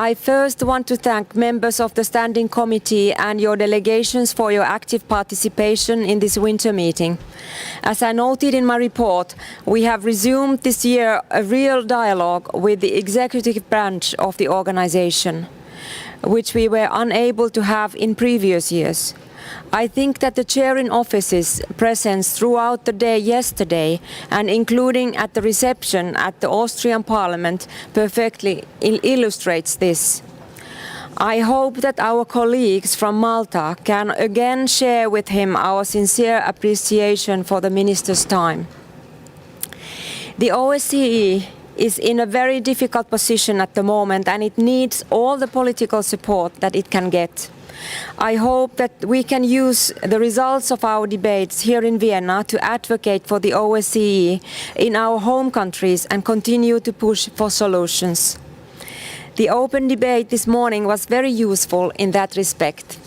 I first want to thank members of the Standing Committee and your delegations for your active participation in this winter meeting. As I noted in my report, we have resumed this year a real dialogue with the executive branch of the organization, which we were unable to have in previous years. I think that the chair in office's presence throughout the day yesterday, and including at the reception at the Austrian Parliament, perfectly illustrates this. I hope that our colleagues from Malta can again share with him our sincere appreciation for the minister's time. The OSCE is in a very difficult position at the moment, and it needs all the political support that it can get. I hope that we can use the results of our debates here in Vienna to advocate for the OSCE in our home countries and continue to push for solutions. The open debate this morning was very useful in that respect.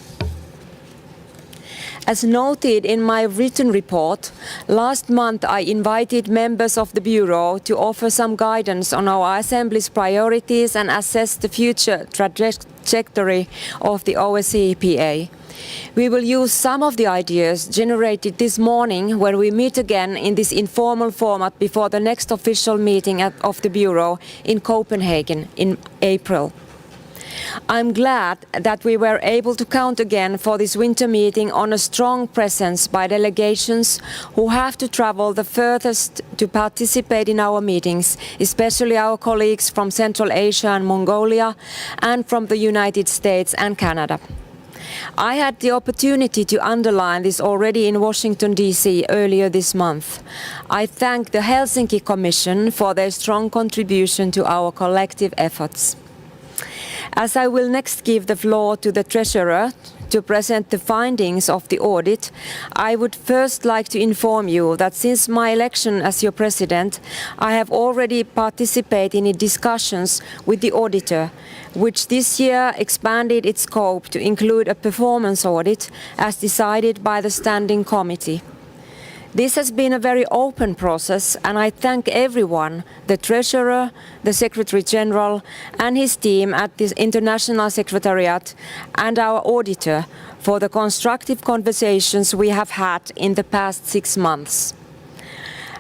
As noted in my written report, last month I invited members of the Bureau to offer some guidance on our Assembly's priorities and assess the future trajectory of the OSCE-PA. We will use some of the ideas generated this morning when we meet again in this informal format before the next official meeting of the Bureau in Copenhagen in April. I'm glad that we were able to count again for this winter meeting on a strong presence by delegations who have to travel the furthest to participate in our meetings, especially our colleagues from Central Asia and Mongolia and from the United States and Canada. I had the opportunity to underline this already in Washington, D.C. earlier this month. I thank the Helsinki Commission for their strong contribution to our collective efforts. As I will next give the floor to the Treasurer to present the findings of the audit, I would first like to inform you that since my election as your President, I have already participated in discussions with the Auditor, which this year expanded its scope to include a performance audit as decided by the Standing Committee. This has been a very open process, and I thank everyone, the Treasurer, the Secretary-General and his team at the International Secretariat and our Auditor for the constructive conversations we have had in the past 6 months.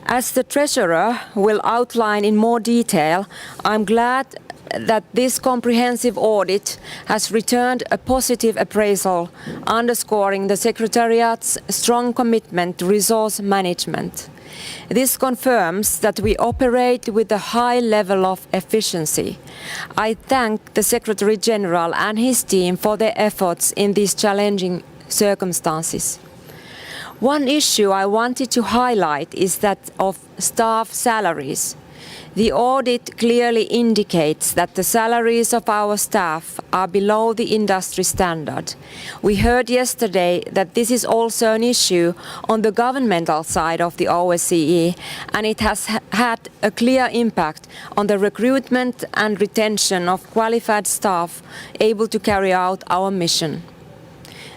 As the Treasurer will outline in more detail, I'm glad that this comprehensive audit has returned a positive appraisal, underscoring the Secretariat's strong commitment to resource management. This confirms that we operate with a high level of efficiency. I thank the Secretary-General and his team for their efforts in these challenging circumstances. One issue I wanted to highlight is that of staff salaries. The audit clearly indicates that the salaries of our staff are below the industry standard. We heard yesterday that this is also an issue on the governmental side of the OSCE, and it has had a clear impact on the recruitment and retention of qualified staff able to carry out our mission.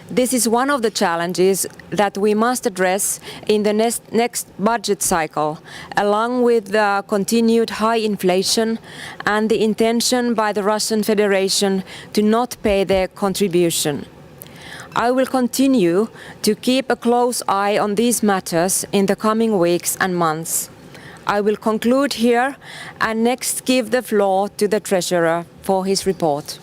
This is one of the challenges that we must address in the next budget cycle, along with the continued high inflation and the intention by the Russian Federation to not pay their contribution. I will continue to keep a close eye on these matters in the coming weeks and months. I will conclude here and next give the floor to the Treasurer for his report.